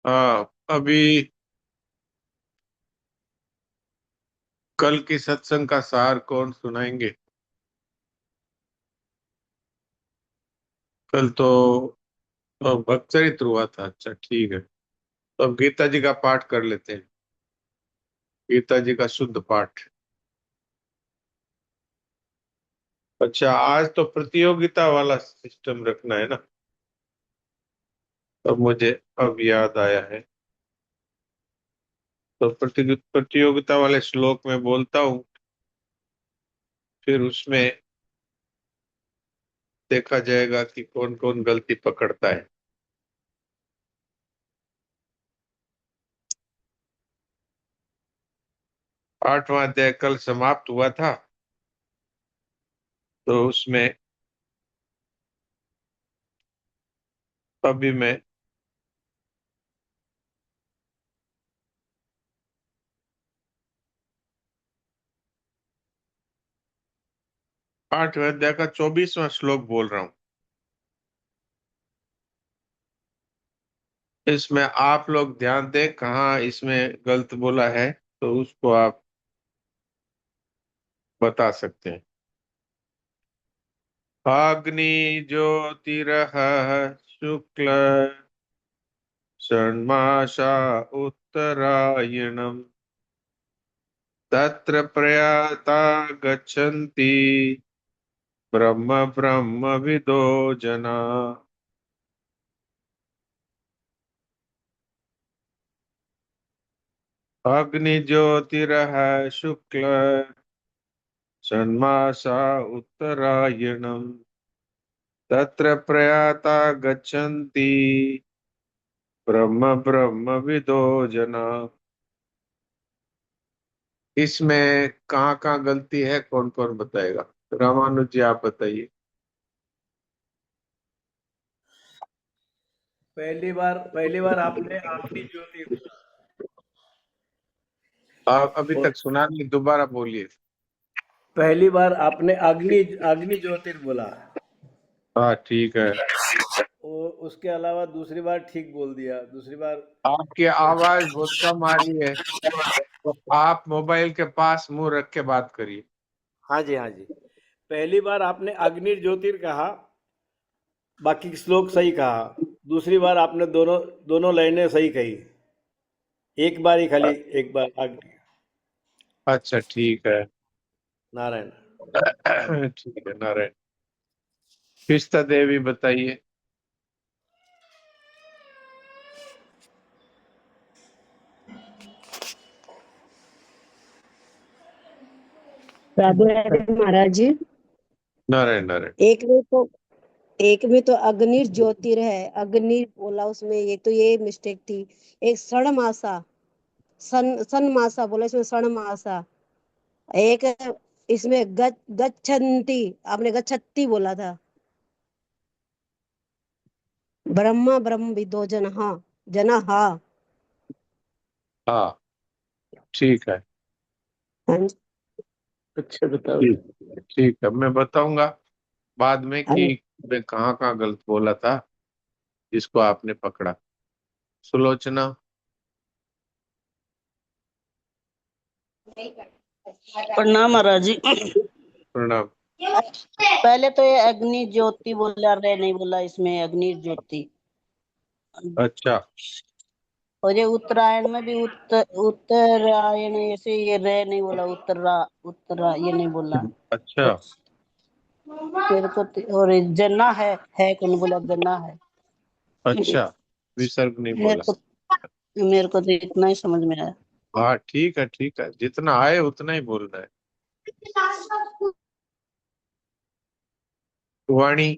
हाँ, अभी कल की सत्संग का सार कौन सुनाएंगे? कल तो भक्त चरित्र हुआ था। अच्छा, ठीक है। तो अब गीता जी का पाठ कर लेते हैं। गीता जी का शुद्ध पाठ। अच्छा, आज तो प्रतियोगिता वाला सिस्टम रखना है ना? अब मुझे अब याद आया है। तो प्रतियोगिता वाले श्लोक में बोलता हूँ, फिर उसमें देखा जाएगा कि कौन कौन गलती पकड़ता है। 8वां अध्याय कल समाप्त हुआ था। तो उसमें अभी मैं 8वें अध्याय का 24वां श्लोक बोल रहा हूँ। इसमें आप लोग ध्यान दें कहाँ इसमें गलत बोला है, तो उसको आप बता सकते हैं। अग्नि ज्योतिरः शुक्ल षण्मासा उत्तरायणम् तत्र प्रयाता गच्छन्ति ब्रह्म ब्रह्म विदो जना। अग्नि ज्योतिरः शुक्ल षण्मासा उत्तरायणम् तत्र प्रयाता गच्छन्ति ब्रह्म ब्रह्म विदो जना। इसमें कहाँ कहाँ गलती है, कौन कौन बताएगा? रामानुज जी, आप बताइए। पहली बार आपने अग्नि ज्योति आप अभी और तक सुना नहीं, दोबारा बोलिए। पहली बार आपने अग्नि अग्नि ज्योतिर बोला हाँ, ठीक है। और उसके अलावा दूसरी बार ठीक बोल दिया, दूसरी बार। आपकी आवाज बहुत कम आ रही है, तो आप मोबाइल के पास मुंह रख के बात करिए। हाँ जी, हाँ जी। पहली बार आपने अग्नि ज्योतिर कहा, बाकी श्लोक सही कहा। दूसरी बार आपने दोनों दोनों लाइनें सही कही। एक बार ही खाली, एक बार अग्नि। अच्छा, ठीक है। नारायण। ठीक है, नारायण। फिस्ता देवी बताइए। राधे राधे महाराज जी। नारायण नारायण। एक में तो एक में तो अग्नि ज्योतिर है, अग्नि बोला उसमें, एक तो ये मिस्टेक थी। एक षण मासा, सन मासा बोला, इसमें षण मासा। एक इसमें गच्छन्ति, आपने गच्छत्ती बोला था। ब्रह्म ब्रह्म विदो जन, हाँ, जना, हाँ। हाँ, ठीक है। हाँ जी। अच्छा, बताओ। ठीक ठीक है, मैं बताऊंगा बाद में कि अरे, मैं कहाँ कहाँ गलत बोला था, जिसको आपने पकड़ा। सुलोचना। प्रणाम महाराज जी। प्रणाम। पहले तो ये अग्नि ज्योति बोला, रे नहीं बोला, इसमें अग्नि ज्योति। अच्छा। और ये उत्तरायण में भी उत्तरायण, ऐसे ये रे नहीं बोला, उत्तरा ये नहीं बोला। अच्छा। मेरे को और ये जना है कौन बोला, जना है। अच्छा, विसर्ग नहीं मेरे बोला। को मेरे को तो इतना ही समझ में आया। हाँ, ठीक है, ठीक है, जितना आए उतना ही बोलना है। वाणी,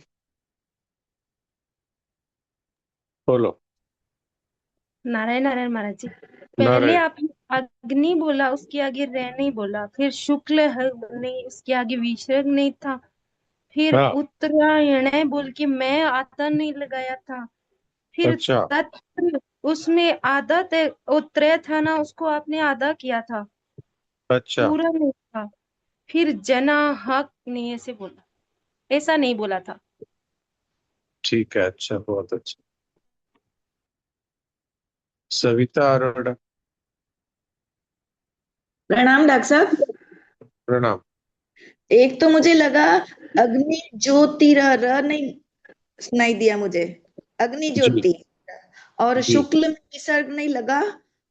बोलो। नारायण नारायण महाराज जी। पहले नारायण। आपने अग्नि बोला, उसके आगे रे नहीं बोला, फिर शुक्ल है नहीं, उसके आगे विसर्ग नहीं था, फिर हाँ। उत्तरायण बोल के मैं आता नहीं लगाया था, फिर अच्छा। तत्र उसमें आधा उत्तरे था ना, उसको आपने आधा किया था, अच्छा, पूरा नहीं था। फिर जना हक नहीं ऐसे बोला, ऐसा नहीं बोला था। ठीक है। अच्छा, बहुत अच्छा। सविता अरोड़ा। प्रणाम डॉक्टर साहब। प्रणाम। एक तो मुझे लगा अग्नि ज्योतिर र नहीं सुनाई दिया मुझे, अग्नि जी ज्योति, और जी। शुक्ल में विसर्ग नहीं लगा,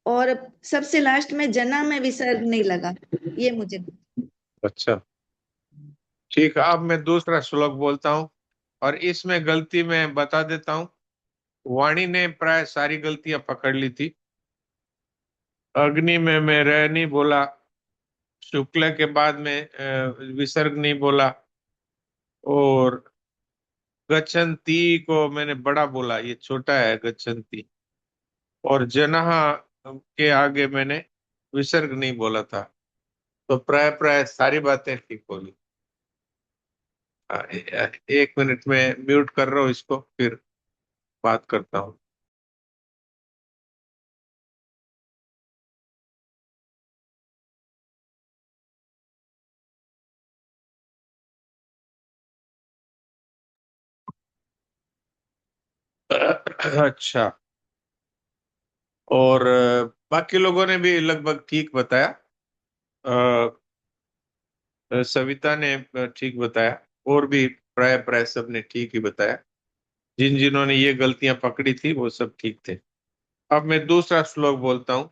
और सबसे लास्ट में जना में विसर्ग नहीं लगा, ये मुझे। अच्छा ठीक है, अब मैं दूसरा श्लोक बोलता हूँ और इसमें गलती मैं बता देता हूँ। वाणी ने प्राय सारी गलतियां पकड़ ली थी। अग्नि में मैं रह नहीं बोला, शुक्ल के बाद में विसर्ग नहीं बोला, और गच्छन्ति को मैंने बड़ा बोला, ये छोटा है गच्छन्ति, और जनाह के आगे मैंने विसर्ग नहीं बोला था। तो प्राय प्राय सारी बातें ठीक बोली। 1 मिनट में म्यूट कर रहा हूँ इसको, फिर बात करता हूँ। अच्छा, और बाकी लोगों ने भी लगभग ठीक बताया। सविता ने ठीक बताया, और भी प्राय प्राय सब ने ठीक ही बताया। जिन जिन्होंने ये गलतियां पकड़ी थी वो सब ठीक थे। अब मैं दूसरा श्लोक बोलता हूँ।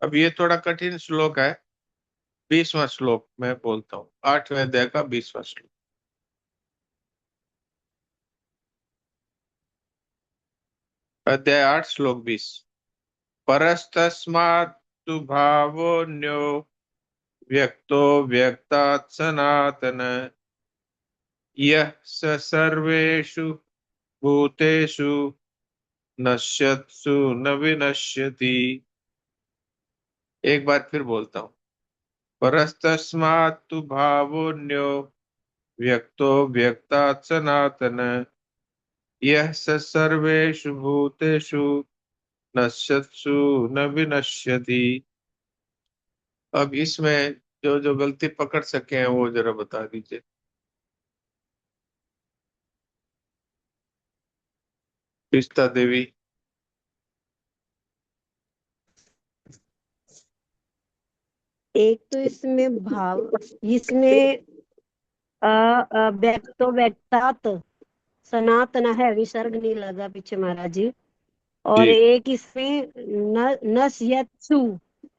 अब ये थोड़ा कठिन श्लोक है। 20वां श्लोक मैं बोलता हूँ, 8वें अध्याय का 20वां श्लोक। अध्याय 8 श्लोक 20। परस्तस्मात्तु भावोऽन्यो व्यक्तो व्यक्तात् सनातन, यः स सर्वेषु भूतेषु नश्यत्सु न विनश्यति। एक बार फिर बोलता हूँ। परस्तस्मात्तु भावोऽन्यो व्यक्तो व्यक्तात् सनातन, यः स सर्वेषु भूतेषु नश्यत्सु न विनश्यति। अब इसमें जो जो गलती पकड़ सके हैं वो जरा बता दीजिए। पिस्ता देवी। एक तो इसमें भाव, इसमें व्यक्तो व्यक्तात् सनातन है, विसर्ग नहीं लगा पीछे महाराज जी। और जी। एक इसमें न नश्यत्सु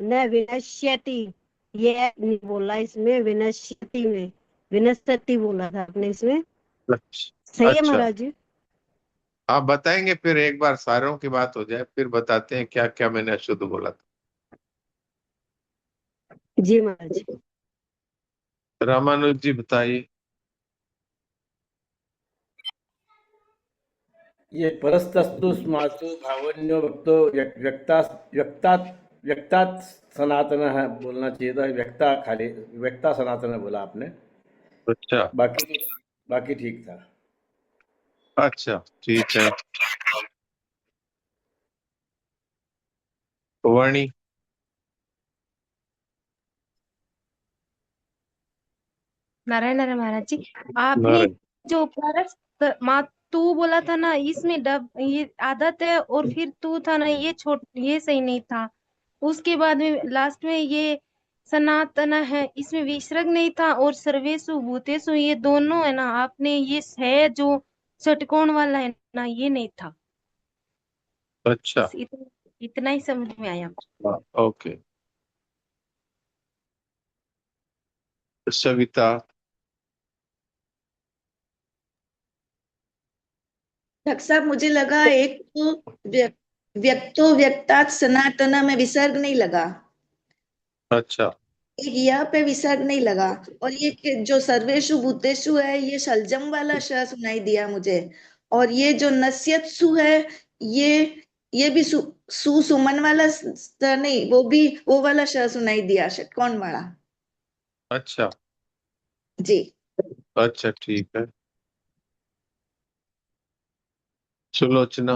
न विनश्यति, ये नहीं बोला इसमें, विनश्यति में विनश्यति बोला था आपने इसमें। सही है अच्छा, महाराज जी? आप बताएंगे, फिर एक बार सारों की बात हो जाए फिर बताते हैं क्या क्या मैंने अशुद्ध बोला था। जी महाराज जी। रामानुज जी बताइए। ये परस्तस्तु स्मासु भावन्यो वक्तो व्यक्ता व्यक्तात् व्यक्तात् सनातन है बोलना चाहिए था, व्यक्ता खाली व्यक्ता सनातन बोला आपने। अच्छा बाकी बाकी ठीक था। अच्छा ठीक है। वाणी। नारायण नारायण महाराज जी, आपने नारायण। जो परस माँ तू बोला था ना, इसमें डब ये आदत है, और फिर तू था ना, ये ये सही नहीं था। उसके बाद में लास्ट में ये सनातन है, इसमें विसर्ग नहीं था, और सर्वेषु भूतेषु ये दोनों है ना, आपने ये है जो षटकोण वाला है ना, ये नहीं था। अच्छा। बस इतना ही समझ में आया। हाँ, ओके। सविता। डॉक्टर साहब मुझे लगा एक तो व्यक्तो व्यक्तात् सनातन में विसर्ग नहीं लगा, अच्छा एक या पे विसर्ग नहीं लगा, और ये जो सर्वेषु भूतेषु है ये शलजम वाला श सुनाई दिया मुझे, और ये जो नश्यत्सु है ये ये भी सुमन वाला नहीं, वो भी वो वाला सुनाई दिया षटकोण वाला। अच्छा जी। अच्छा, ठीक है। सुलोचना।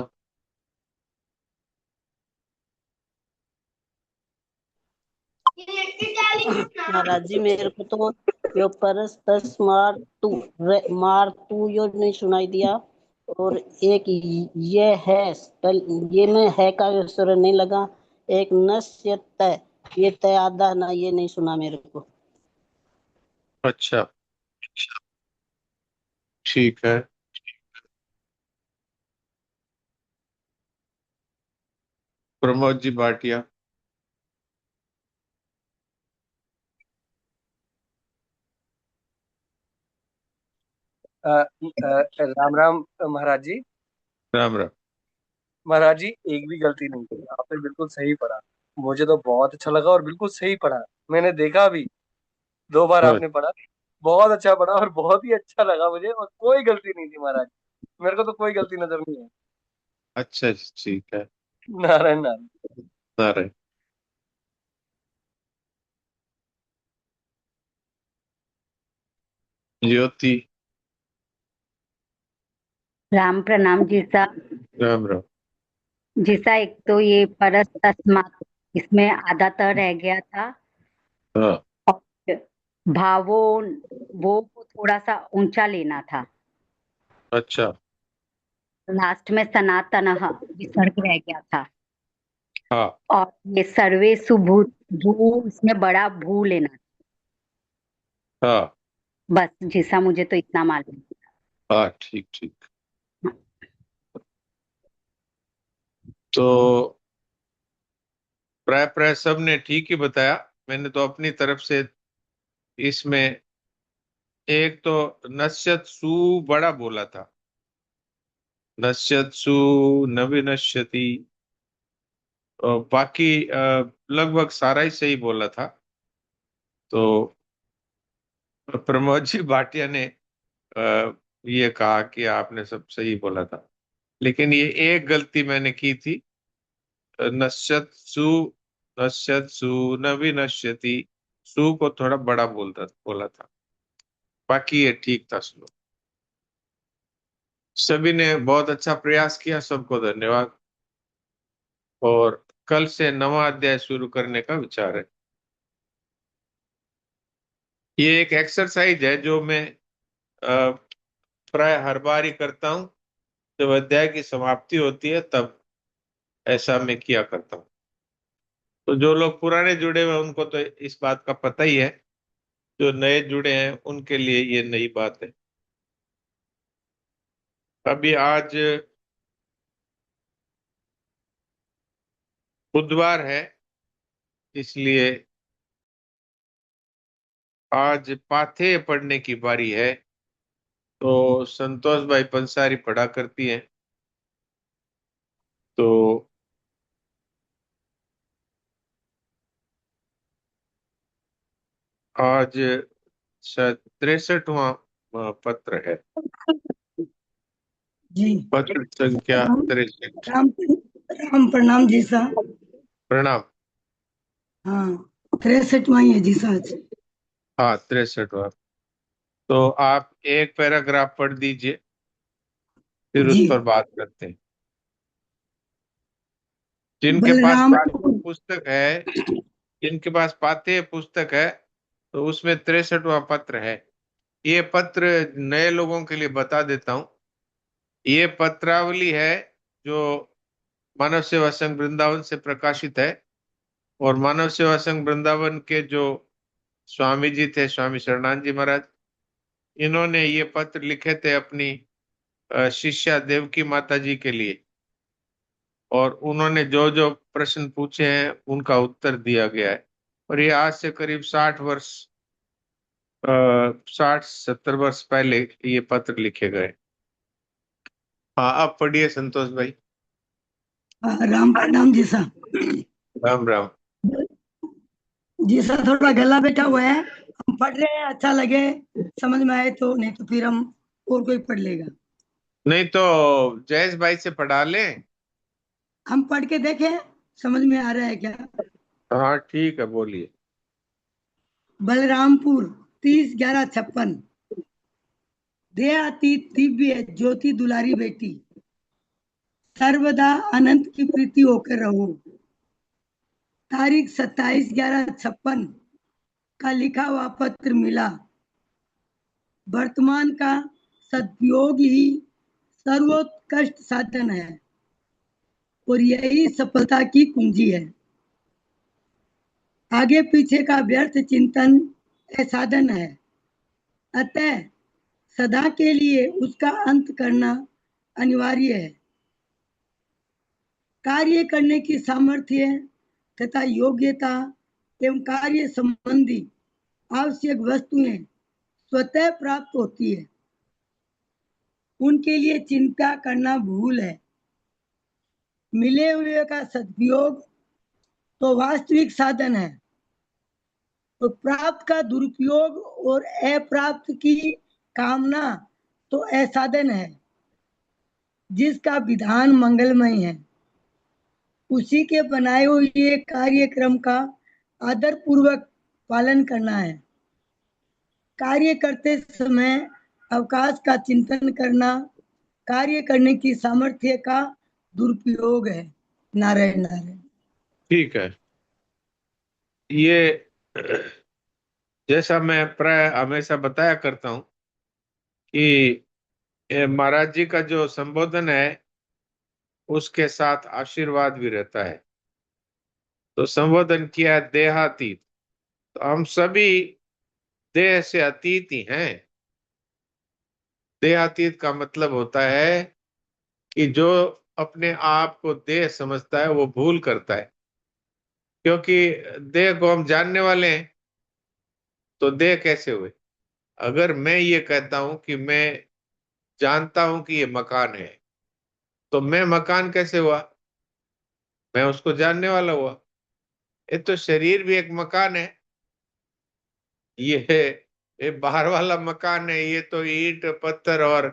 महाराज जी मेरे को तो यो परस तस मार तू यो नहीं सुनाई दिया। और एक ये है ये में है का यो स्वर नहीं लगा। एक नस्य तय, ये तय आधा ना, ये नहीं सुना मेरे को। अच्छा, ठीक है। प्रमोद जी भाटिया। राम राम महाराज जी। राम राम। महाराज जी एक भी गलती नहीं की, आपने बिल्कुल सही पढ़ा। मुझे तो बहुत अच्छा लगा और बिल्कुल सही पढ़ा। मैंने देखा भी, 2 बार हाँ, आपने पढ़ा। बहुत अच्छा पढ़ा और बहुत ही अच्छा लगा मुझे, और कोई गलती नहीं थी महाराज। मेरे को तो कोई गलती नजर नहीं है। अच्छा जी, ठीक है। नारायण नारायण। नारायण। ज्योति। राम प्रणाम जी सा। राम राम। जी सा, एक तो ये परस तस्मात, इसमें आधा त रह गया था। हाँ। और भावो, वो को थोड़ा सा ऊंचा लेना था। अच्छा। लास्ट में सनातन विसर्ग रह गया था। हाँ। और ये सर्वे सुभूत, भू इसमें बड़ा भू लेना हाँ। था। बस जी सा, मुझे तो इतना मालूम। हाँ, ठीक ठीक। तो प्राय प्राय सब ने ठीक ही बताया। मैंने तो अपनी तरफ से इसमें एक तो नश्यत सु बड़ा बोला था। नश्यत सु, न विनश्यति। और बाकी लगभग सारा ही सही बोला था। तो प्रमोद जी भाटिया ने ये कहा कि आपने सब सही बोला था, लेकिन ये एक गलती मैंने की थी। नश्यत्सु, नश्यत्सु न विनश्यति। सु को थोड़ा बड़ा बोला था। बाकी ये ठीक था श्लोक। सभी ने बहुत अच्छा प्रयास किया, सबको धन्यवाद। और कल से नवा अध्याय शुरू करने का विचार है। ये एक एक्सरसाइज है जो मैं अ, प्राय हर बार ही करता हूँ। जब अध्याय की समाप्ति होती है तब ऐसा मैं किया करता हूँ। तो जो लोग पुराने जुड़े हुए हैं उनको तो इस बात का पता ही है। जो नए जुड़े हैं उनके लिए ये नई बात है। अभी आज बुधवार है, इसलिए आज पाथेय पढ़ने की बारी है। तो संतोष भाई पंसारी पढ़ा करती हैं। तो आज शायद 63वां पत्र है। जी। पत्र संख्या राम 63। राम राम प्रणाम जी सा। प्रणाम। हाँ, 63वां ही है जी सा आज। हाँ, 63वां। तो आप एक पैराग्राफ पढ़ दीजिए, फिर उस जी। पर बात करते हैं। जिनके पास बलराम पुस्तक है, जिनके पास पाथेय पुस्तक है, तो उसमें 63वां पत्र है। ये पत्र नए लोगों के लिए बता देता हूं। ये पत्रावली है जो मानव सेवा संघ वृंदावन से प्रकाशित है। और मानव सेवा संघ वृंदावन के जो स्वामी जी थे, स्वामी शरणानंद जी महाराज, इन्होंने ये पत्र लिखे थे अपनी शिष्या देवकी माता जी के लिए। और उन्होंने जो जो प्रश्न पूछे हैं उनका उत्तर दिया गया है। और ये आज से करीब 60 वर्ष, 60-70 वर्ष पहले ये पत्र लिखे गए। हाँ, आप पढ़िए संतोष भाई। राम प्रणाम जी सा। राम राम। जी सा, थोड़ा गला बैठा हुआ है। हम पढ़ रहे हैं, अच्छा लगे समझ में आए तो, नहीं तो फिर हम और कोई पढ़ लेगा। नहीं तो जयेश भाई से पढ़ा लें। हम पढ़ के देखें, समझ में आ रहा है क्या? हाँ ठीक है, बोलिए। बलरामपुर 30/11/56। देहातीत दिव्य ज्योति दुलारी बेटी, सर्वदा अनंत की प्रीति होकर रहो। तारीख 27/11/56 का लिखा हुआ पत्र मिला। वर्तमान का सदुपयोग ही सर्वोत्कृष्ट साधन है और यही सफलता की कुंजी है। आगे पीछे का व्यर्थ चिंतन असाधन है, अतः सदा के लिए उसका अंत करना अनिवार्य है। कार्य करने की सामर्थ्य तथा योग्यता एवं कार्य संबंधी आवश्यक वस्तुएं स्वतः प्राप्त होती है, उनके लिए चिंता करना भूल है। मिले हुए का सदुपयोग तो वास्तविक साधन है, तो प्राप्त का दुरुपयोग और अप्राप्त की कामना तो असाधन है, जिसका विधान मंगलमय है। उसी के बनाए हुए कार्यक्रम का आदर पूर्वक पालन करना है। कार्य करते समय अवकाश का चिंतन करना कार्य करने की सामर्थ्य का दुरुपयोग है। नारायण नारायण। ठीक है। ये जैसा मैं प्राय हमेशा बताया करता हूँ कि महाराज जी का जो संबोधन है उसके साथ आशीर्वाद भी रहता है। तो संबोधन किया देहातीत, तो हम सभी देह से अतीत ही हैं। देहातीत का मतलब होता है कि जो अपने आप को देह समझता है वो भूल करता है, क्योंकि देह को हम जानने वाले हैं। तो देह कैसे हुए? अगर मैं ये कहता हूं कि मैं जानता हूं कि ये मकान है, तो मैं मकान कैसे हुआ? मैं उसको जानने वाला हुआ। ये तो शरीर भी एक मकान है। ये ये बाहर वाला मकान है, ये तो ईंट पत्थर और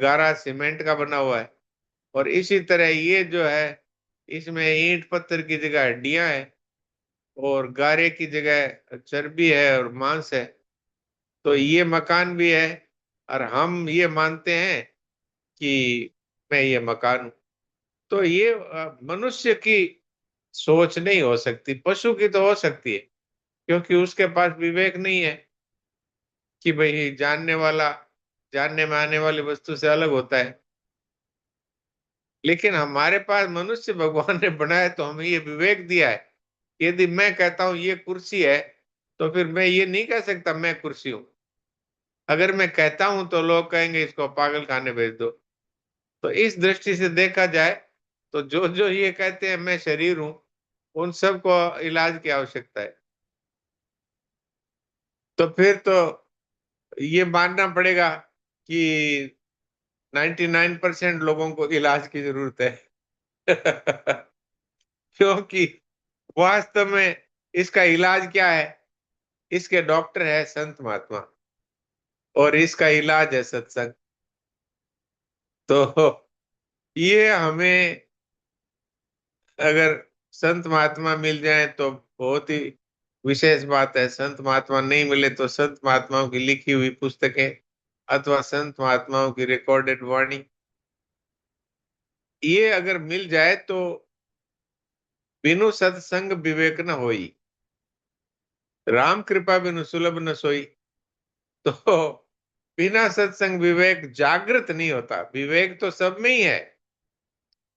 गारा सीमेंट का बना हुआ है। और इसी तरह ये जो है, इसमें ईंट पत्थर की जगह हड्डियां है और गारे की जगह चर्बी है और मांस है। तो ये मकान भी है और हम ये मानते हैं कि मैं ये मकान हूं। तो ये मनुष्य की सोच नहीं हो सकती, पशु की तो हो सकती है, क्योंकि उसके पास विवेक नहीं है कि भाई जानने वाला जानने में आने वाली वस्तु से अलग होता है। लेकिन हमारे पास मनुष्य भगवान ने बनाया, तो हमें ये विवेक दिया है। यदि मैं कहता हूं ये कुर्सी है, तो फिर मैं ये नहीं कह सकता मैं कुर्सी हूं। अगर मैं कहता हूं तो लोग कहेंगे इसको पागल खाने भेज दो। तो इस दृष्टि से देखा जाए तो जो जो ये कहते हैं मैं शरीर हूं, उन सबको इलाज की आवश्यकता है। तो फिर तो ये मानना पड़ेगा कि 99% लोगों को इलाज की जरूरत है। क्योंकि वास्तव में इसका इलाज क्या है? इसके डॉक्टर है संत महात्मा और इसका इलाज है सत्संग। तो ये हमें अगर संत महात्मा मिल जाए तो बहुत ही विशेष बात है। संत महात्मा नहीं मिले तो संत महात्माओं की लिखी हुई पुस्तकें अथवा संत महात्माओं की रिकॉर्डेड वाणी, ये अगर मिल जाए तो बिनु सत्संग विवेक न होई, राम कृपा बिनु सुलभ न सोई। तो बिना सत्संग विवेक जागृत नहीं होता। विवेक तो सब में ही है,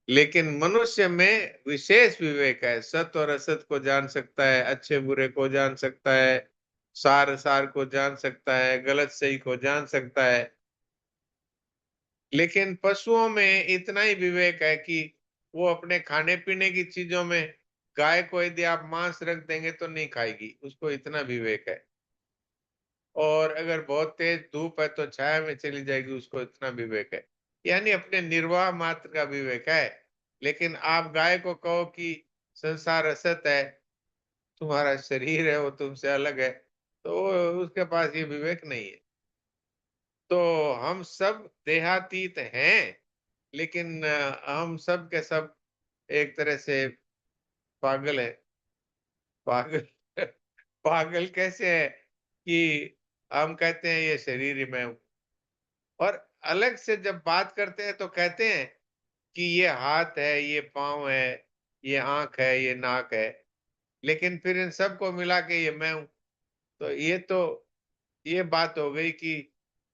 लेकिन मनुष्य में विशेष विवेक है। सत और असत को जान सकता है, अच्छे बुरे को जान सकता है, सार सार को जान सकता है, गलत सही को जान सकता है। लेकिन पशुओं में इतना ही विवेक है कि वो अपने खाने पीने की चीजों में गाय को यदि आप मांस रख देंगे तो नहीं खाएगी, उसको इतना विवेक है। और अगर बहुत तेज धूप है तो छाया में चली जाएगी, उसको इतना विवेक है। यानी अपने निर्वाह मात्र का विवेक है। लेकिन आप गाय को कहो कि संसार असत है, तुम्हारा शरीर है वो तुमसे अलग है, तो उसके पास ये विवेक नहीं है। तो हम सब देहातीत हैं, लेकिन हम सब के सब एक तरह से पागल है। पागल पागल कैसे है कि हम कहते हैं ये शरीर ही मैं हूं, और अलग से जब बात करते हैं तो कहते हैं कि ये हाथ है, ये पाँव है, ये आंख है, ये नाक है, लेकिन फिर इन सबको मिला के ये मैं हूं। तो ये बात हो गई कि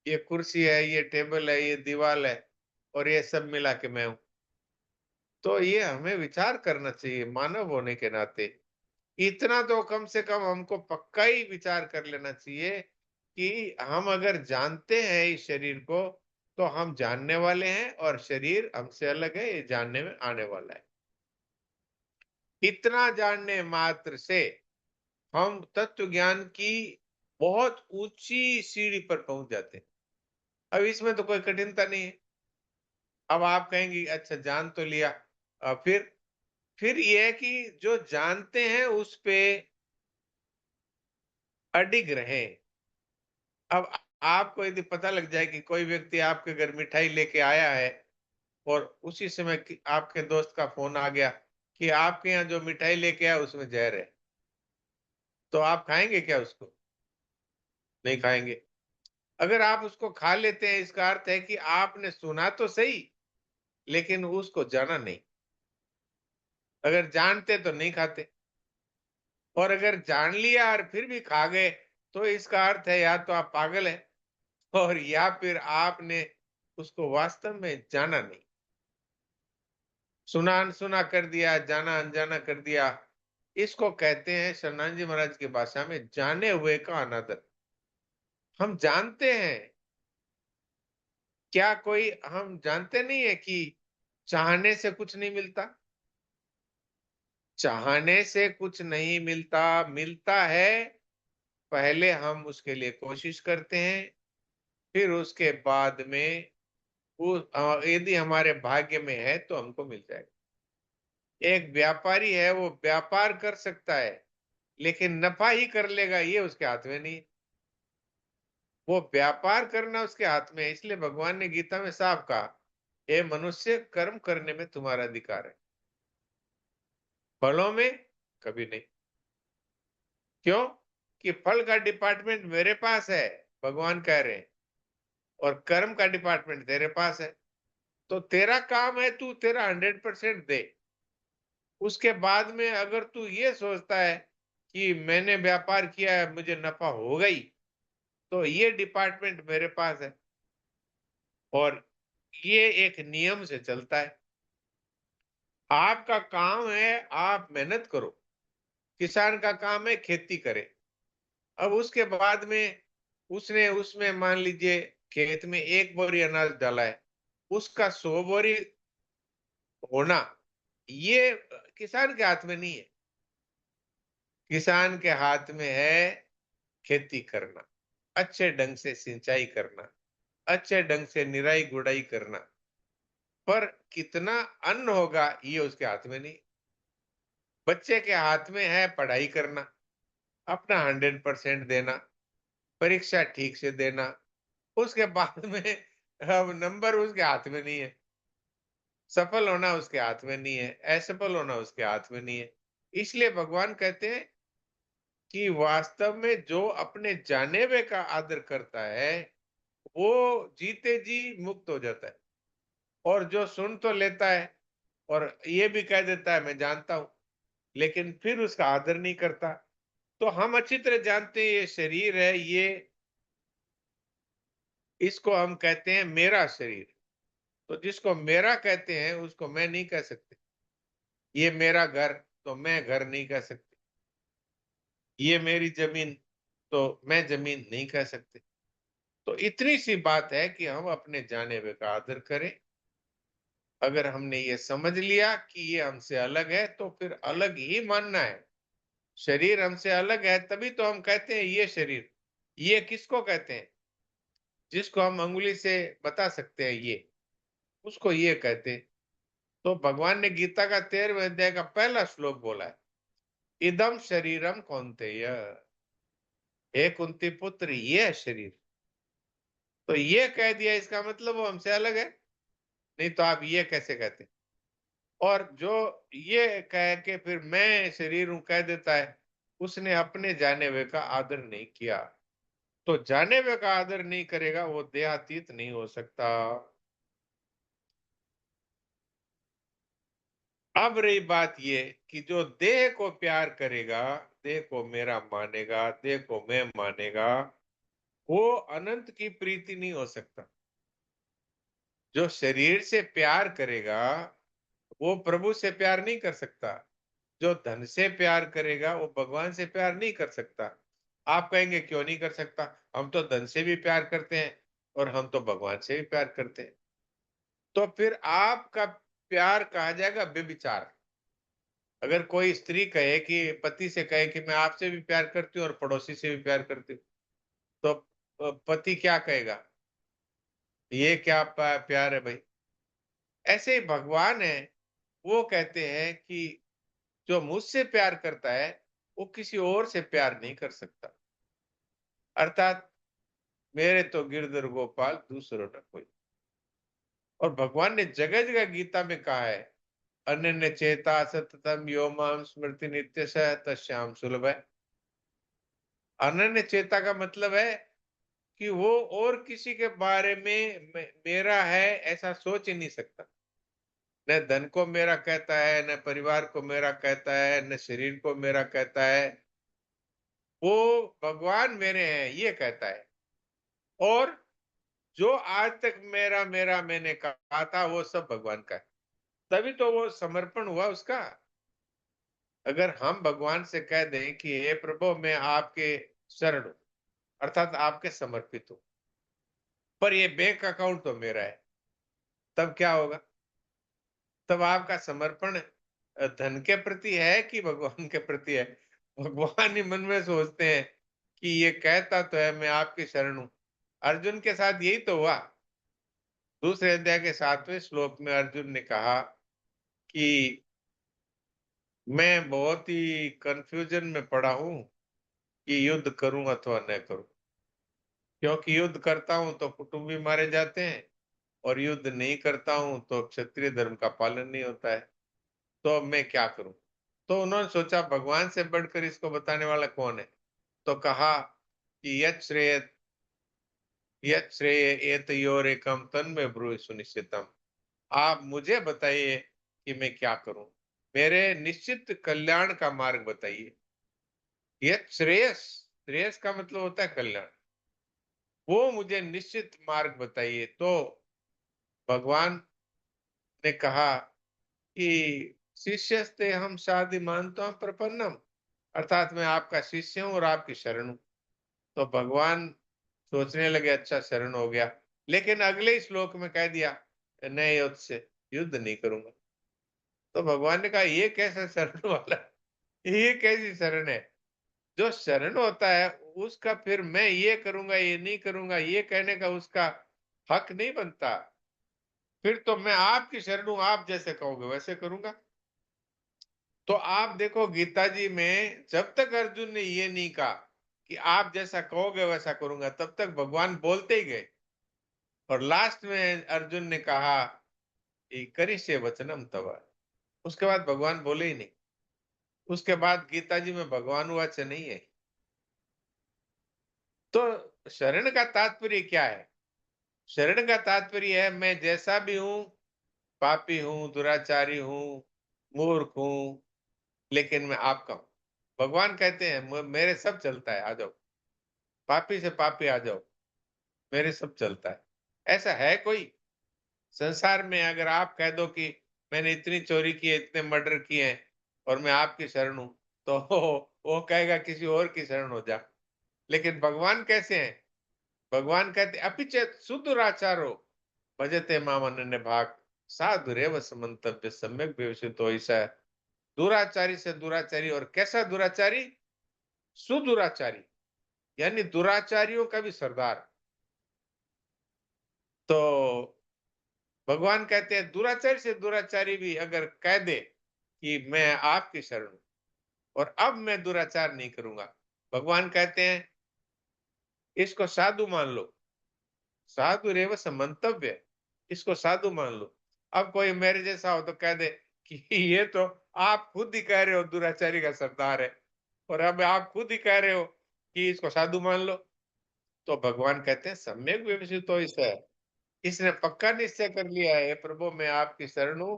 ये कुर्सी है, ये टेबल है, ये दीवार है, और ये सब मिला के मैं हूं। तो ये हमें विचार करना चाहिए मानव होने के नाते। इतना तो कम से कम हमको पक्का ही विचार कर लेना चाहिए कि हम अगर जानते हैं इस शरीर को, तो हम जानने वाले हैं, और शरीर हमसे अलग है, ये जानने में आने वाला है। इतना जानने मात्र से हम तत्व ज्ञान की बहुत ऊंची सीढ़ी पर पहुंच जाते हैं। अब इसमें तो कोई कठिनता नहीं है। अब आप कहेंगे अच्छा जान तो लिया, फिर ये है कि जो जानते हैं उस पे अडिग रहे। अब आपको यदि पता लग जाए कि कोई व्यक्ति आपके घर मिठाई लेके आया है, और उसी समय आपके दोस्त का फोन आ गया कि आपके यहाँ जो मिठाई लेके आया उसमें जहर है, तो आप खाएंगे क्या उसको? नहीं खाएंगे। अगर आप उसको खा लेते हैं, इसका अर्थ है कि आपने सुना तो सही, लेकिन उसको जाना नहीं। अगर जानते तो नहीं खाते, और अगर जान लिया और फिर भी खा गए, तो इसका अर्थ है या तो आप पागल हैं, और या फिर आपने उसको वास्तव में जाना नहीं। सुना अनसुना कर दिया, जाना अनजाना कर दिया। इसको कहते हैं शरणानंद जी महाराज की भाषा में जाने हुए का अनादर। हम जानते हैं, क्या कोई हम जानते नहीं है कि चाहने से कुछ नहीं मिलता? चाहने से कुछ नहीं मिलता, मिलता है पहले हम उसके लिए कोशिश करते हैं, फिर उसके बाद में वो यदि हमारे भाग्य में है तो हमको मिल जाएगा। एक व्यापारी है, वो व्यापार कर सकता है, लेकिन नफा ही कर लेगा ये उसके हाथ में नहीं। वो व्यापार करना उसके हाथ में है। इसलिए भगवान ने गीता में साफ कहा, हे मनुष्य, कर्म करने में तुम्हारा अधिकार है, फलों में कभी नहीं। क्यों? कि फल का डिपार्टमेंट मेरे पास है, भगवान कह रहे हैं, और कर्म का डिपार्टमेंट तेरे पास है। तो तेरा काम है तू तेरा 100% दे। उसके बाद में अगर तू ये सोचता है कि मैंने व्यापार किया है, मुझे नफा हो गई, तो ये डिपार्टमेंट मेरे पास है, और ये एक नियम से चलता है। आपका काम है आप मेहनत करो। किसान का काम है खेती करे। अब उसके बाद में उसने उसमें मान लीजिए खेत में 1 बोरी अनाज डाला है, उसका 100 बोरी होना ये किसान के हाथ में नहीं है। किसान के हाथ में है खेती करना, अच्छे ढंग से सिंचाई करना, अच्छे ढंग से निराई गुड़ाई करना, पर कितना अन्न होगा ये उसके हाथ में नहीं। बच्चे के हाथ में है पढ़ाई करना, अपना 100% देना, परीक्षा ठीक से देना। उसके बाद में अब नंबर उसके हाथ में नहीं है। सफल होना उसके हाथ में नहीं है, असफल होना उसके हाथ में नहीं है। इसलिए भगवान कहते हैं कि वास्तव में जो अपने जाने हुए का आदर करता है, वो जीते जी मुक्त हो जाता है। और जो सुन तो लेता है और ये भी कह देता है मैं जानता हूं, लेकिन फिर उसका आदर नहीं करता। तो हम अच्छी तरह जानते हैं ये शरीर है, ये इसको हम कहते हैं मेरा शरीर। तो जिसको मेरा कहते हैं उसको मैं नहीं कह सकते। ये मेरा घर, तो मैं घर नहीं कह सकते। ये मेरी जमीन, तो मैं जमीन नहीं कह सकते। तो इतनी सी बात है कि हम अपने जाने हुए का आदर करें। अगर हमने ये समझ लिया कि ये हमसे अलग है, तो फिर अलग ही मानना है। शरीर हमसे अलग है, तभी तो हम कहते हैं ये शरीर। ये किसको कहते हैं? जिसको हम अंगुली से बता सकते हैं ये, उसको ये कहते हैं। तो भगवान ने गीता का 13वें अध्याय का पहला श्लोक बोला है, इदम शरीरम कौन्तेय। हे कुंती पुत्र, ये है शरीर। तो ये कह दिया, इसका मतलब वो हमसे अलग है। नहीं तो आप ये कैसे कहते? और जो ये कह के फिर मैं शरीर हूं कह देता है, उसने अपने जाने हुए का आदर नहीं किया। तो जाने हुए का आदर नहीं करेगा वो देहातीत नहीं हो सकता। अब रही बात ये कि जो देह को प्यार करेगा, देह को मेरा मानेगा, देह को मैं मानेगा, वो अनंत की प्रीति नहीं हो सकता। जो शरीर से प्यार करेगा वो प्रभु से प्यार नहीं कर सकता। जो धन से प्यार करेगा वो भगवान से प्यार नहीं कर सकता। आप कहेंगे क्यों नहीं कर सकता, हम तो धन से भी प्यार करते हैं और हम तो भगवान से भी प्यार करते हैं। तो फिर आपका प्यार कहा जाएगा व्यभिचार। अगर कोई स्त्री कहे कि पति से कहे कि मैं आपसे भी प्यार करती हूँ और पड़ोसी से भी प्यार करती हूँ, तो पति क्या कहेगा, ये क्या प्यार है भाई। ऐसे ही भगवान है, वो कहते हैं कि जो मुझसे प्यार करता है वो किसी और से प्यार नहीं कर सकता। अर्थात मेरे तो गिरधर गोपाल दूसरों न कोई। और भगवान ने जगह जगह गीता में कहा है, अनन्य चेता सततम यो माम स्मृति नित्य स तस्याम सुलभ है। अनन्य चेता का मतलब है कि वो और किसी के बारे में मेरा है ऐसा सोच ही नहीं सकता। न धन को मेरा कहता है, न परिवार को मेरा कहता है, न शरीर को मेरा कहता है। वो भगवान मेरे हैं ये कहता है। और जो आज तक मेरा मेरा मैंने कहा था वो सब भगवान का है। तभी तो वो समर्पण हुआ उसका। अगर हम भगवान से कह दें कि हे प्रभु मैं आपके शरण हूं, अर्थात आपके समर्पित हूं, पर ये बैंक अकाउंट तो मेरा है, तब क्या होगा। तब आपका समर्पण धन के प्रति है कि भगवान के प्रति है। भगवान ही मन में सोचते हैं कि ये कहता तो है मैं आपकी शरण हूं। अर्जुन के साथ यही तो हुआ। दूसरे अध्याय के 7वें श्लोक में अर्जुन ने कहा कि मैं बहुत ही कंफ्यूजन में पड़ा हूं कि युद्ध करूं अथवा न करूं, क्योंकि युद्ध करता हूं तो कुटुंबी मारे जाते हैं और युद्ध नहीं करता हूं तो क्षत्रिय धर्म का पालन नहीं होता है। तो अब मैं क्या करूं। तो उन्होंने सोचा भगवान से बढ़कर इसको बताने वाला कौन है। तो कहा कि यत् श्रेय एतयोरेकम तन्मे ब्रूहि सुनिश्चितम। आप मुझे बताइए कि मैं क्या करूं, मेरे निश्चित कल्याण का मार्ग बताइए। यत् श्रेयस, श्रेयस का मतलब होता है कल्याण, वो मुझे निश्चित मार्ग बताइए। तो भगवान ने कहा कि शिष्यस्ते हम शादी मानता हूं प्रपन्नम, अर्थात मैं आपका शिष्य हूं और आपकी शरण हूं। तो भगवान सोचने लगे अच्छा शरण हो गया, लेकिन अगले ही श्लोक में कह दिया नए युद्ध से, युद्ध नहीं करूंगा। तो भगवान ने कहा ये कैसा शरण वाला, ये कैसी शरण है। जो शरण होता है उसका फिर मैं ये करूंगा ये नहीं करूंगा ये कहने का उसका हक नहीं बनता। फिर तो मैं आपकी शरण हूं, आप जैसे कहोगे वैसे करूंगा। तो आप देखो गीता जी में जब तक अर्जुन ने ये नहीं कहा कि आप जैसा कहोगे वैसा करूंगा, तब तक भगवान बोलते ही गए। और लास्ट में अर्जुन ने कहा कि करिष्ये वचनम तव। उसके बाद भगवान बोले ही नहीं। उसके बाद गीता जी में भगवान वाच नहीं है। तो शरण का तात्पर्य क्या है। शरण का तात्पर्य है मैं जैसा भी हूं, पापी हूं, दुराचारी हूं, मूर्ख हूं, लेकिन मैं आपका हूं। भगवान कहते हैं मेरे सब चलता है, आ जाओ, पापी से पापी आ जाओ, मेरे सब चलता है। ऐसा है कोई संसार में। अगर आप कह दो कि मैंने इतनी चोरी की है, इतने मर्डर किए हैं और मैं आपकी शरण हूं, तो वो कहेगा किसी और की शरण हो जा। लेकिन भगवान कैसे हैं। भगवान कहते अपिचेत सुदुराचारो भजते माम अनन्य भाग साधुरेव समन्तव्य सम्यक व्यवसितो। ऐसा है दुराचारी से दुराचारी। और कैसा दुराचारी, सुदुराचारी, यानी दुराचारियों का भी सरदार। तो भगवान कहते हैं दुराचारी से दुराचारी भी अगर कह दे कि मैं आपकी शरण हूं और अब मैं दुराचार नहीं करूंगा, भगवान कहते हैं इसको साधु मान लो। साधु रेव समन्तव्य, इसको साधु मान लो। अब कोई मेरे जैसा हो तो कह दे कि ये तो आप खुद ही कह रहे हो दुराचारी का सरदार है, और अब आप खुद ही कह रहे हो कि इसको साधु मान लो। तो भगवान कहते हैं सम्यक विवसित तो इस है, इसने पक्का निश्चय कर लिया है प्रभु मैं आपकी शरण हूं,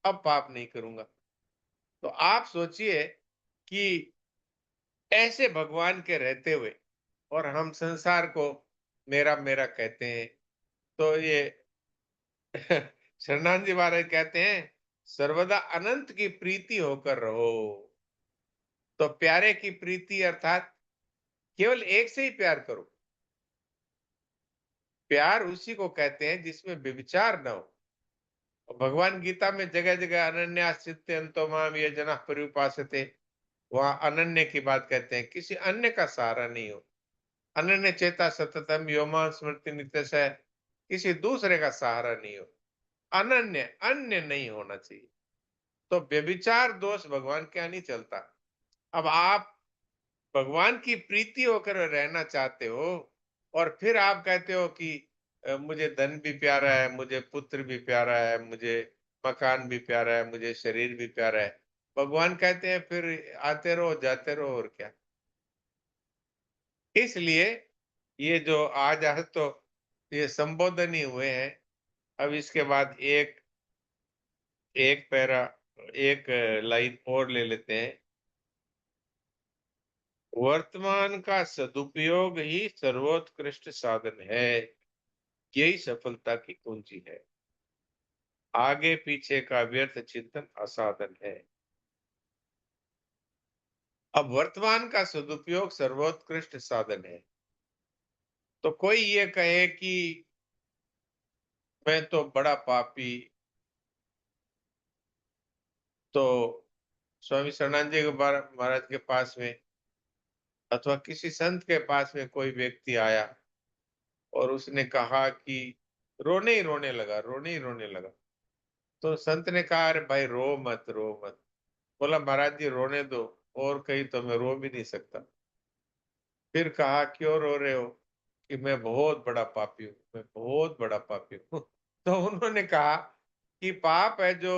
अब पाप नहीं करूंगा। तो आप सोचिए कि ऐसे भगवान के रहते हुए और हम संसार को मेरा मेरा कहते हैं। तो ये शरणानंद जी महाराज कहते हैं सर्वदा अनंत की प्रीति होकर रहो। तो प्यारे की प्रीति अर्थात केवल एक से ही प्यार करो। प्यार उसी को कहते हैं जिसमें व्यभिचार न हो। और भगवान गीता में जगह जगह अनन्यास चित्ते अंतो माम ये जना पर्युपासते, वहां अनन्य की बात कहते हैं, किसी अन्य का सहारा नहीं हो। अनन्य चेता सततम योमा स्मृति नित्य, किसी दूसरे का सहारा नहीं हो। अनन्य अन्य नहीं होना चाहिए। तो व्यभिचार दोष भगवान के यहाँ नहीं चलता। अब आप भगवान की प्रीति होकर रहना चाहते हो और फिर आप कहते हो कि मुझे धन भी प्यारा है, मुझे पुत्र भी प्यारा है, मुझे मकान भी प्यारा है, मुझे शरीर भी प्यारा है। भगवान कहते हैं फिर आते रहो जाते रहो और क्या। इसलिए ये जो आज तो ये संबोधन ही हुए हैं। अब इसके बाद एक एक पैरा एक लाइन और ले लेते हैं। वर्तमान का सदुपयोग ही सर्वोत्कृष्ट साधन है, यही सफलता की कुंजी है। आगे पीछे का व्यर्थ चिंतन असाधन है। अब वर्तमान का सदुपयोग सर्वोत्कृष्ट साधन है। तो कोई ये कहे कि मैं तो बड़ा पापी, तो स्वामी शरणानंद जी महाराज के पास में अथवा किसी संत के पास में कोई व्यक्ति आया और उसने कहा कि रोने ही रोने लगा, रोने ही रोने लगा। तो संत ने कहा अरे भाई रो मत, रो मत। बोला महाराज जी रोने दो, और कहीं तो मैं रो भी नहीं सकता। फिर कहा क्यों रो रहे हो? कि मैं बहुत बड़ा पापी हूँ, मैं बहुत बड़ा पापी हूँ। तो उन्होंने कहा कि पाप है जो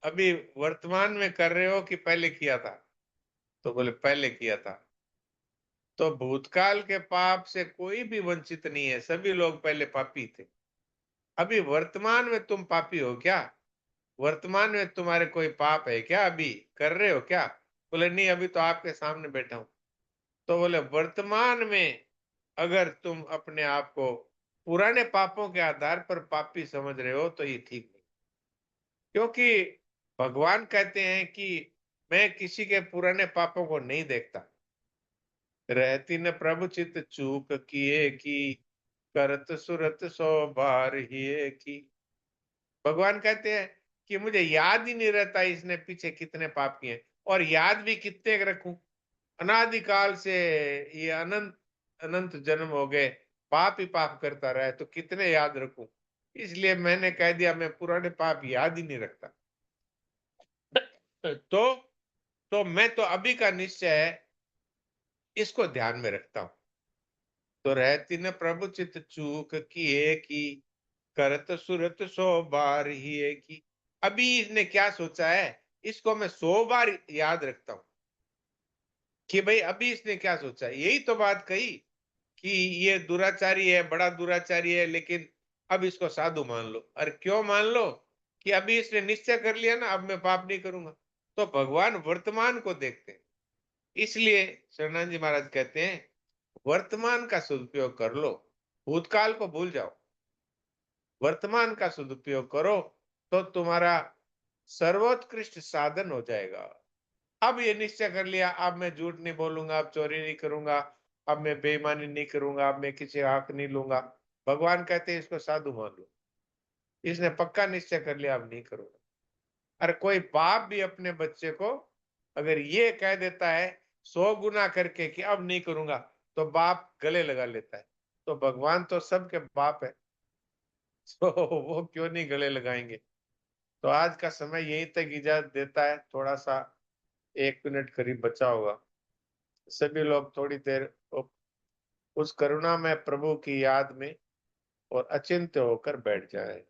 अभी वर्तमान में कर रहे हो कि पहले किया था? तो बोले पहले किया था। तो भूतकाल के पाप से कोई भी वंचित नहीं है, सभी लोग पहले पापी थे। अभी वर्तमान में तुम पापी हो क्या? वर्तमान में तुम्हारे कोई पाप है क्या? अभी कर रहे हो क्या? बोले नहीं, अभी तो आपके सामने बैठा हूं। तो बोले वर्तमान में अगर तुम अपने आप को पुराने पापों के आधार पर पापी समझ रहे हो तो ये ठीक नहीं। क्योंकि भगवान कहते हैं कि मैं किसी के पुराने पापों को नहीं देखता। रहती न प्रभु चित चूक किए की, करत सुरत सो बार हिए की। भगवान कहते हैं कि मुझे याद ही नहीं रहता इसने पीछे कितने पाप किए, और याद भी कितने रखूं? अनादिकाल से ये अनंत अनंत जन्म हो गए, पाप ही पाप करता रहा है, तो कितने याद रखूं? इसलिए मैंने कह दिया मैं पुराने पाप याद ही नहीं रखता। तो मैं तो अभी का निश्चय है, इसको ध्यान में रखता हूं। तो रहती न प्रभु चित चूक किए की, करत सुरत सो बार ही की। अभी इसने क्या सोचा है, इसको मैं 100 बार याद रखता हूं कि भाई अभी इसने क्या सोचा है। यही तो बात कही कि ये दुराचारी है, बड़ा दुराचारी है, लेकिन अब इसको साधु मान लो। अरे क्यों मान लो? कि अभी इसने निश्चय कर लिया ना, अब मैं पाप नहीं करूंगा। तो भगवान वर्तमान को देखते हैं। इसलिए शरणानंद जी महाराज कहते हैं वर्तमान का सदुपयोग कर लो, भूतकाल को भूल जाओ, वर्तमान का सदुपयोग करो, तो तुम्हारा सर्वोत्कृष्ट साधन हो जाएगा। अब ये निश्चय कर लिया अब मैं झूठ नहीं बोलूंगा, अब चोरी नहीं करूंगा, अब मैं बेईमानी नहीं करूंगा, अब मैं किसी हक नहीं लूंगा। भगवान कहते हैं इसको साधु मान लो। इसने पक्का निश्चय कर लिया अब नहीं करूंगा। अरे कोई बाप भी अपने बच्चे को अगर ये कह देता है 100 गुना करके कि अब नहीं करूंगा, तो बाप गले लगा लेता है। तो भगवान तो सबके बाप है, तो वो क्यों नहीं गले लगाएंगे। तो आज का समय यहीं तक इजाजत देता है। थोड़ा सा 1 मिनट करीब बचा होगा। सभी लोग थोड़ी देर उस करुणा में प्रभु की याद में और अचिंत्य होकर बैठ जाए।